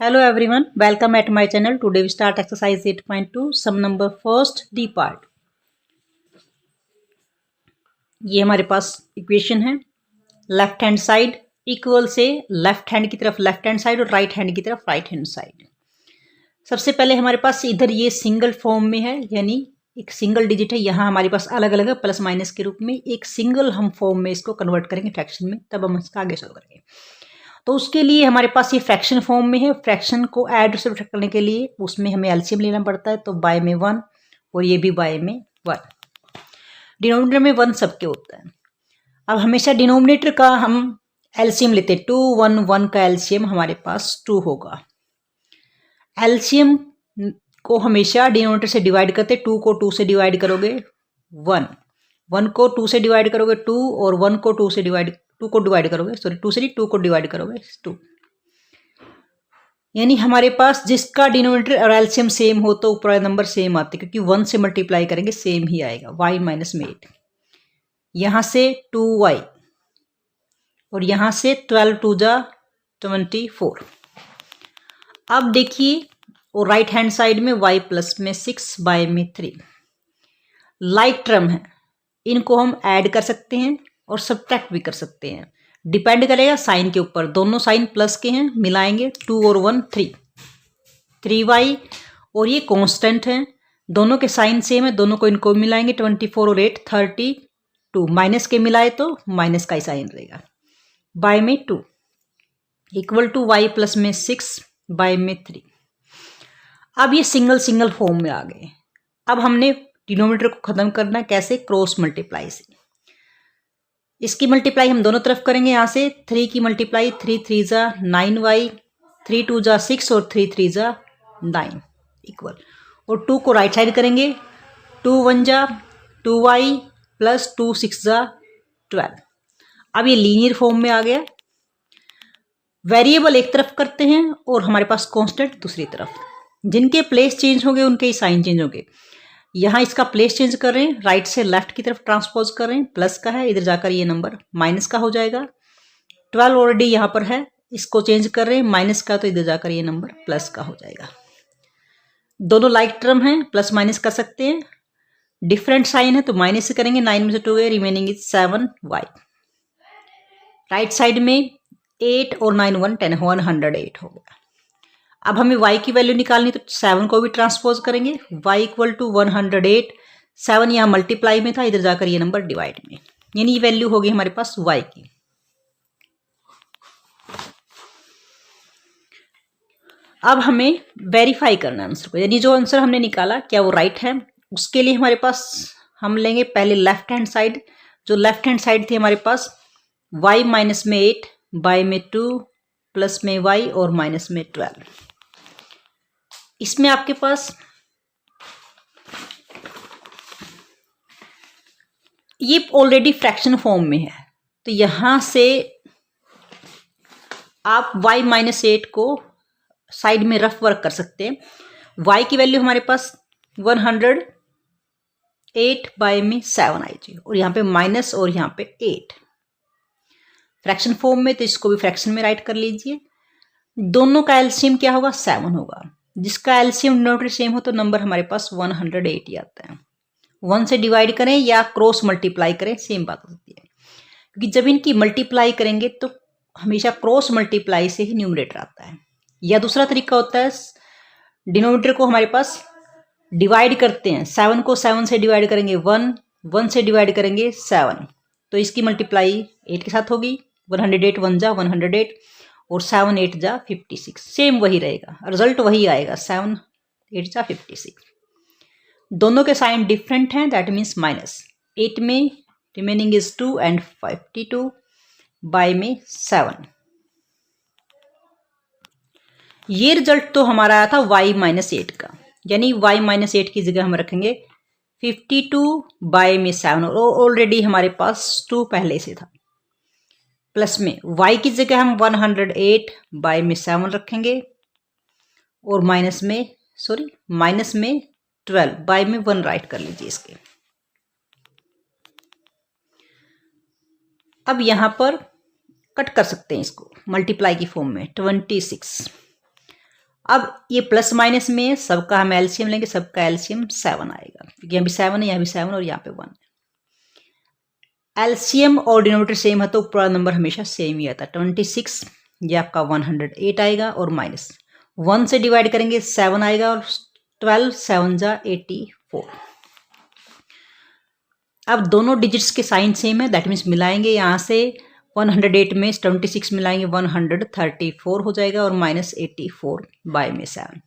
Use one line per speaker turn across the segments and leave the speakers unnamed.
Hello everyone, welcome at my channel. Today we start exercise 8.2, sum number first D part. ये हमारे पास equation है, left hand side equal से left hand की तरफ left hand side और right hand की तरफ राइट हैंड साइड। सबसे पहले हमारे पास इधर ये सिंगल फॉर्म में है, यानी एक सिंगल डिजिट है, यहाँ हमारे पास अलग अलग है प्लस माइनस के रूप में। एक सिंगल हम फॉर्म में इसको कन्वर्ट करेंगे फ्रैक्शन में, तब हम इसका आगे सॉल्व करेंगे। तो उसके लिए हमारे पास ये फ्रैक्शन फॉर्म में है। फ्रैक्शन को ऐड और सब्ट्रैक्ट करने के लिए उसमें हमें एलसीएम लेना पड़ता है, तो बाय में 1 और ये भी बाय में 1। डिनोमिनेटर में 1 सबके होता है। अब हमेशा डिनोमिनेटर का हम एलसीएम लेते हैं, 2 1 1 का एलसीएम हमारे पास 2 होगा। एलसीएम को हमेशा डिनोमिनेटर से डिवाइड करते, 2 को 2 से डिवाइड करोगे 1, 1 को 2 से डिवाइड करोगे 2 और 1 को 2 से डिवाइड 2 को डिवाइड करोगे, सॉरी 2 से नहीं 2 को डिवाइड करोगे 2। यानी हमारे पास जिसका डिनोमिनेटर और एलसीएम सेम हो तो ऊपर वाले नंबर सेम आते, क्योंकि 1 से मल्टीप्लाई करेंगे सेम ही आएगा। y माइनस में 8, यहाँ से 2y और यहाँ से 12 2 जा 24। अब देखिए, और राइट हैंड साइड में y प्लस में 6 बाय में 3 लाइक टर्म है, इनको हम ऐड कर सकते हैं और सब्ट्रैक्ट भी कर सकते हैं, डिपेंड करेगा साइन के ऊपर। दोनों साइन प्लस के हैं, मिलाएंगे 2 और 1 3y और ये कांस्टेंट है, दोनों के साइन सेम है, दोनों को इनको मिलाएंगे 24 और 8 32, माइनस के मिलाए तो माइनस का ही साइन रहेगा। बाय में 2 इक्वल टू y प्लस में 6 बाय में 3। अब ये सिंगल सिंगल फॉर्म में आ गए। अब हमने डिनोमिनेटर को खत्म करना कैसे? क्रॉस मल्टीप्लाई से। इसकी मल्टीप्लाई हम दोनों तरफ करेंगे, यहाँ से 3 की मल्टीप्लाई 3 3 जा 9y, 3 2 जा 6 और 3 3 जा 9 इक्वल, और 2 को राइट साइड करेंगे, 2 1 जा 2y प्लस 2 6 जा 12। अब ये लीनियर फॉर्म में आ गया। वेरिएबल एक तरफ करते हैं और हमारे पास कांस्टेंट दूसरी तरफ। जिनके प्लेस चेंज होंगे उनके ही साइन चेंज होंगे। यहाँ इसका प्लेस चेंज कर रहे हैं, राइट से लेफ्ट की तरफ ट्रांसपोज कर रहे हैं, प्लस का है, इधर जाकर ये नंबर माइनस का हो जाएगा। 12 ऑलरेडी यहाँ पर है, इसको चेंज कर रहे हैं माइनस का, तो इधर जाकर ये नंबर प्लस का हो जाएगा। दोनों लाइक टर्म हैं, प्लस माइनस कर सकते हैं। डिफरेंट साइन है तो माइनस से करेंगे, 9 में से 2 गए, remaining is 7y। Right side में 8 और 9 1 10 108 हो गया। अब हमें y की वैल्यू निकालनी, तो 7 को भी ट्रांसपोज करेंगे, y इक्वल टू 108। 7 यहाँ मल्टीप्लाई में था, इधर जाकर ये नंबर डिवाइड में, यानी ये वैल्यू होगी हमारे पास y की। अब हमें वेरीफाई करना आंसर को, यानी जो आंसर हमने निकाला क्या वो राइट है। उसके लिए हमारे पास हम लेंगे पहले लेफ्ट हैंड साइड। जो लेफ्ट हैंड साइड थी हमारे पास y माइनस में 8 बाय में 2 प्लस में y और माइनस में 12। इसमें आपके पास ये ऑलरेडी फ्रैक्शन फॉर्म में है, तो यहां से आप y माइनस 8 को साइड में रफ वर्क कर सकते हैं। y की वैल्यू हमारे पास 108 बाय में 7 आई जी, और यहाँ पे माइनस और यहाँ पे 8 फ्रैक्शन फॉर्म में, तो इसको भी फ्रैक्शन में राइट कर लीजिए। दोनों का एलसीएम क्या होगा? 7 होगा। जिसका एलसीएम डिनोमिनेटर सेम हो तो नंबर हमारे पास 108 ही आता है। 1 से डिवाइड करें या क्रॉस मल्टीप्लाई करें, सेम बात हो सकती है, क्योंकि जब इनकी मल्टीप्लाई करेंगे तो हमेशा क्रॉस मल्टीप्लाई से ही न्यूमरेटर आता है। या दूसरा तरीका होता है, डिनोमिनेटर को हमारे पास डिवाइड करते हैं, 7 को 7 से डिवाइड करेंगे 1, 1 से डिवाइड करेंगे 7, तो इसकी मल्टीप्लाई 8 के साथ होगी। 108 1 जा 108 और 7 8 जा 56, सेम वही रहेगा, रिजल्ट वही आएगा, 7 8 जा 56। दोनों के साइन डिफरेंट हैं, दैट मीन्स माइनस। 8 में रिमेनिंग इज 2 एंड 52 बाय में 7। ये रिजल्ट तो हमारा आया था y माइनस 8 का, यानी y माइनस 8 की जगह हम रखेंगे 52 बाय में 7, और ऑलरेडी हमारे पास 2 पहले से था। प्लस में y की जगह हम 108 बाय में 7 रखेंगे, और माइनस में 12 बाय में 1 राइट कर लीजिए इसके। अब यहां पर कट कर सकते हैं इसको मल्टीप्लाई की फॉर्म में, 26 अब ये प्लस माइनस में सबका हम एलसीएम लेंगे, सबका एलसीएम 7 आएगा, क्योंकि यहाँ भी 7 है, यहाँ भी 7 और यहाँ पे 1 है। एलसीएम और डिनोमिनेटर सेम है तो पूरा नंबर हमेशा सेम ही आता है। 26 ये आपका 108 आएगा और माइनस 1 से डिवाइड करेंगे 7 आएगा और 12 7 जा 84। अब दोनों डिजिट्स के साइन सेम है, दैट मीन्स मिलाएंगे, यहाँ से 108 में 26 मिलाएंगे 134 हो जाएगा और माइनस 84 बाय में 7।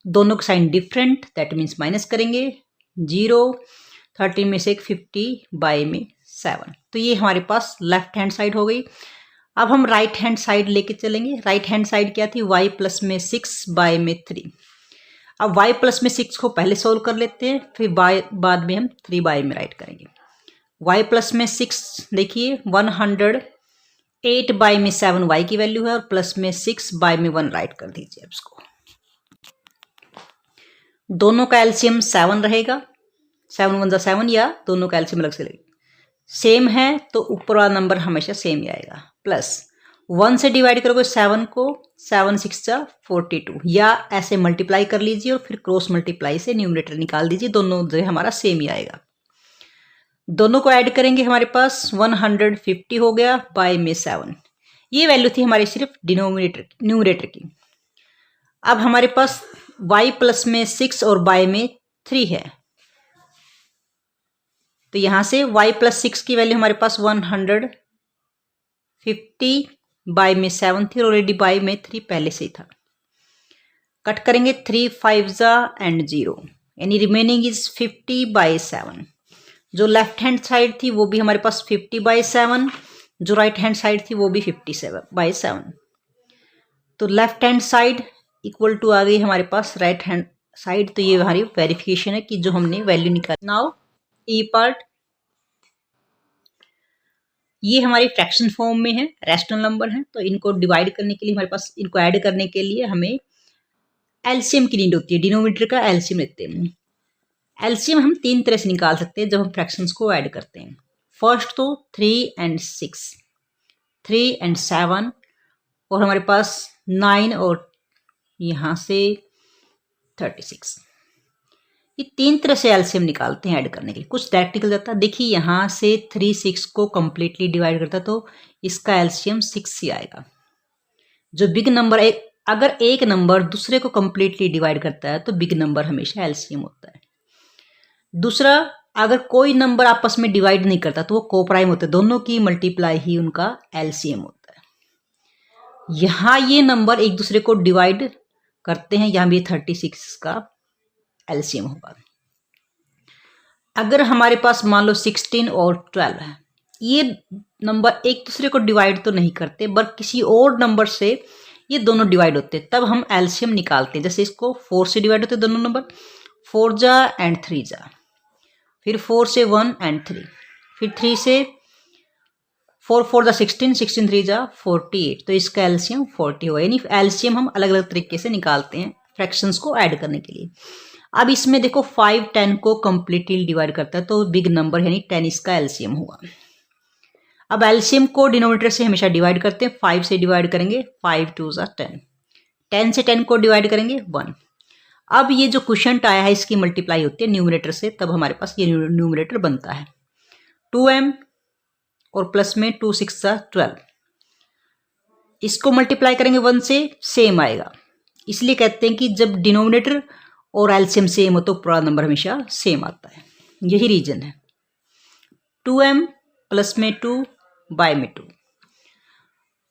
दोनों का sign different, that means minus करेंगे 0, 13 में से 50 बाय में 7। तो ये हमारे पास लेफ्ट हैंड साइड हो गई। अब हम राइट हैंड साइड लेके चलेंगे। राइट हैंड साइड क्या थी, y प्लस में 6 बाय में 3। अब y प्लस में 6 को पहले सोल्व कर लेते हैं, फिर बाद में हम 3 बाय में राइट करेंगे। y प्लस में 6 देखिए 108 बाय में 7 y की वैल्यू है और प्लस में 6 बाय में 1 राइट कर दीजिए अब इसको। दोनों का एलसीएम 7 रहेगा, 7 1 7 या दोनों का एलसीएम अलग से लगेगा। सेम है तो ऊपर वाला नंबर हमेशा सेम ही आएगा। प्लस 1 से डिवाइड करोगे 7 को, 7 6 जा 42, या ऐसे मल्टीप्लाई कर लीजिए और फिर क्रॉस मल्टीप्लाई से न्यूमरेटर निकाल दीजिए, दोनों जो है हमारा सेम ही आएगा। दोनों को ऐड करेंगे हमारे पास 150 हो गया बाय में 7। ये वैल्यू थी हमारी सिर्फ न्यूमरेटर की। अब हमारे पास y प्लस में 6 और बाय में 3 है, तो यहां से y प्लस 6 की वैल्यू हमारे पास 150 बाय में 7 थी और ऑलरेडी बाय में 3 पहले से ही था। कट करेंगे 3 5 जा एंड 0, यानी रिमेनिंग इज 50 बाय 7। जो लेफ्ट हैंड साइड थी वो भी हमारे पास 50 बाय 7, जो राइट हैंड साइड थी वो भी 57 बाय 7। तो left hand side equal to आ गई हमारे पास राइट हैंड साइड। तो ये हमारी वेरिफिकेशन है कि जो हमने वैल्यू निकाली। नाउ ई पार्ट, ये हमारी फ्रैक्शन फॉर्म में है, रैशनल नंबर है, तो इनको डिवाइड करने के लिए हमारे पास, इनको ऐड करने के लिए हमें एलसीएम की नीड होती है। डिनोमिनेटर का एलसीएम लेते हैं। एलसीएम हम 3 तरह से निकाल सकते हैं जब हम फ्रैक्शंस को ऐड करते हैं। फर्स्ट तो 3 and 6, 3 and 7, और हमारे पास 9 और यहाँ से 36। ये 3 तरह से एलसीएम निकालते हैं ऐड करने के लिए। कुछ डायरेक्ट निकल जाता है, देखिए यहाँ से 3 6 को कंप्लीटली डिवाइड करता है तो इसका एलसीएम 6 ही आएगा। जो बिग नंबर है, अगर एक नंबर दूसरे को कंप्लीटली डिवाइड करता है तो बिग नंबर हमेशा एलसीएम होता है। दूसरा, अगर कोई नंबर आपस में डिवाइड नहीं करता तो वो कोप्राइम होते हैं, दोनों की मल्टीप्लाई ही उनका एलसीएम होता है। यहाँ ये नंबर एक दूसरे को डिवाइड करते हैं, यहाँ भी 36 का एलसीएम होगा। अगर हमारे पास मान लो 16 और 12 है, ये नंबर एक दूसरे को डिवाइड तो नहीं करते बट किसी और नंबर से ये दोनों डिवाइड होते हैं, तब हम एलसीएम निकालते हैं। जैसे इसको 4 से डिवाइड होते हैं दोनों नंबर, 4 जा एंड 3 जा, फिर 4 से 1 एंड 3, फिर 3 से 4 4 जा 16, 16 3 जा 48, तो इसका एलसीएम 40 होगा। यानी एलसीएम हम अलग अलग तरीके से निकालते हैं फ्रैक्शंस को ऐड करने के लिए। अब इसमें देखो 5 10 को कंप्लीटली डिवाइड करता है तो बिग नंबर यानी 10 इसका एलसीएम हुआ। अब एलसीएम को डिनोमिनेटर से हमेशा डिवाइड करते हैं, 5 से डिवाइड करेंगे 5 2 जा 10, 10 से 10 को डिवाइड करेंगे 1। अब ये जो क्वोशिएंट आया है इसकी मल्टीप्लाई होती है न्यूमरेटर से, तब हमारे पास ये न्यूमरेटर बनता है 2m और प्लस में 2 6 जा 12। इसको मल्टीप्लाई करेंगे 1 से, सेम आएगा। इसलिए कहते हैं कि जब डिनोमिनेटर और एलसीएम सेम हो तो पूरा नंबर हमेशा सेम आता है, यही रीजन है। 2m प्लस में 2 बाय में 2।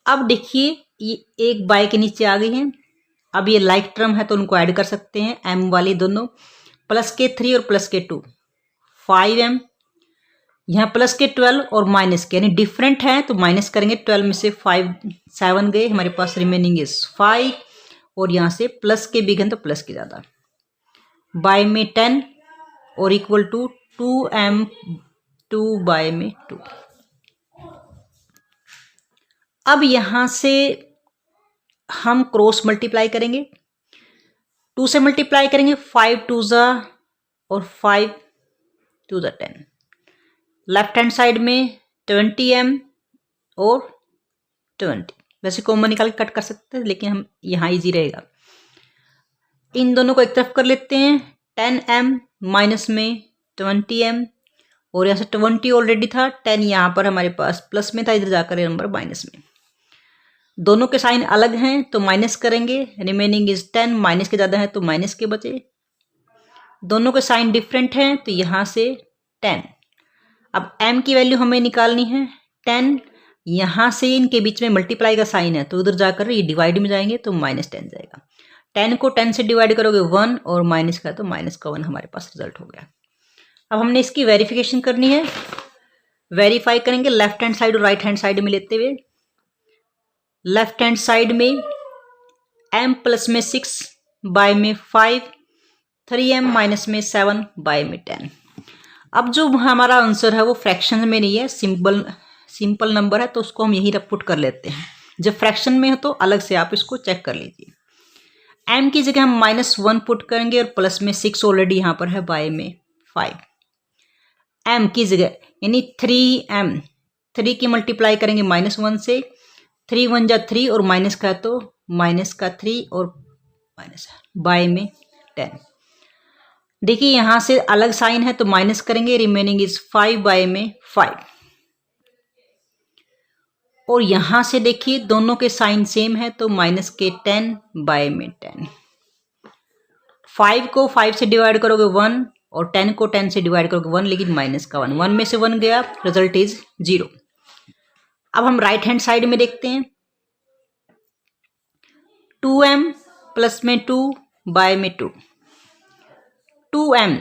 अब देखिए ये एक बाय के नीचे आ गई हैं। अब ये लाइक टर्म है तो उनको ऐड कर सकते हैं, m वाली दोनों, प्लस के 3 और प्लस के 2 5m, यहाँ प्लस के 12 और माइनस के, यानी डिफरेंट है तो माइनस करेंगे। 12 में से 5 7 गए, हमारे पास रिमेनिंग इज 5, और यहाँ से प्लस के बिग हैं तो प्लस के ज़्यादा, बाय में 10 और इक्वल टू 2m 2 बाय में 2। अब यहाँ से हम क्रॉस मल्टीप्लाई करेंगे, 2 से मल्टीप्लाई करेंगे 5 2 जा और 5 2 जा 10। लेफ्ट हैंड साइड में 20m और 20, वैसे कॉमन निकाल के कट कर सकते हैं लेकिन हम यहाँ इजी रहेगा। इन दोनों को एक तरफ कर लेते हैं, 10m माइनस में 20m, और यहाँ से 20 ऑलरेडी था, 10 यहाँ पर हमारे पास प्लस में था, इधर जाकर नंबर माइनस में। दोनों के साइन अलग हैं तो माइनस करेंगे, रिमेनिंग इज 10, माइनस के ज़्यादा है तो माइनस के बचे। दोनों के साइन डिफरेंट हैं तो यहाँ से 10। अब m की वैल्यू हमें निकालनी है 10, यहाँ से इनके बीच में मल्टीप्लाई का साइन है तो उधर जाकर ये डिवाइड में जाएंगे तो -10 जाएगा। 10 को 10 से डिवाइड करोगे 1, और माइनस का तो माइनस का 1 हमारे पास रिजल्ट हो गया। अब हमने इसकी वेरिफिकेशन करनी है, वेरीफाई करेंगे लेफ्ट हैंड साइड और राइट हैंड साइड में लेते हुए। लेफ्ट हैंड साइड में m प्लस में 6 बाय में 5, 3m माइनस में 7 बाय में 10। अब जो हमारा आंसर है वो फ्रैक्शन में नहीं है, सिंपल नंबर है, तो उसको हम यही पुट कर लेते हैं। जब फ्रैक्शन में है तो अलग से आप इसको चेक कर लीजिए। m की जगह हम -1 पुट करेंगे और प्लस में 6 ऑलरेडी यहाँ पर है, बाय में 5। m की जगह यानी 3m, 3 की मल्टीप्लाई करेंगे -1 से, 3 1 जा 3 और माइनस का तो माइनस का 3 और माइनस बाय में 10। देखिए यहाँ से अलग साइन है तो माइनस करेंगे, रिमेनिंग इज 5 बाय में 5। और यहाँ से देखिए दोनों के साइन सेम है तो माइनस के 10 बाय में 10। 5 को 5 से डिवाइड करोगे 1, और 10 को 10 से डिवाइड करोगे 1, लेकिन माइनस का 1, 1 में से 1 गया, रिजल्ट इज 0। अब हम राइट हैंड साइड में देखते हैं, 2m प्लस में 2 बाय में 2। 2m,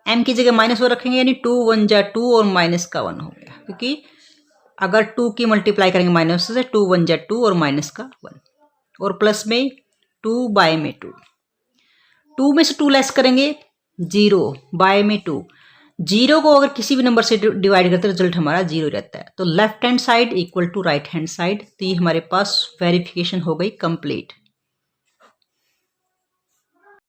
m की जगह -1 रखेंगे यानी 2 1 जा 2 और माइनस का 1 हो गया, क्योंकि अगर 2 की मल्टीप्लाई करेंगे माइनस से, 2 1 जा 2 और माइनस का 1, और प्लस में 2 बाय में 2। 2 में से 2 लेस करेंगे 0 बाय में 2। 0 को अगर किसी भी नंबर से डिवाइड करते हैं रिजल्ट हमारा 0 रहता है। तो left hand side equal to right hand side, तो ये हमारे पास वेरिफिकेशन हो गई कंप्लीट।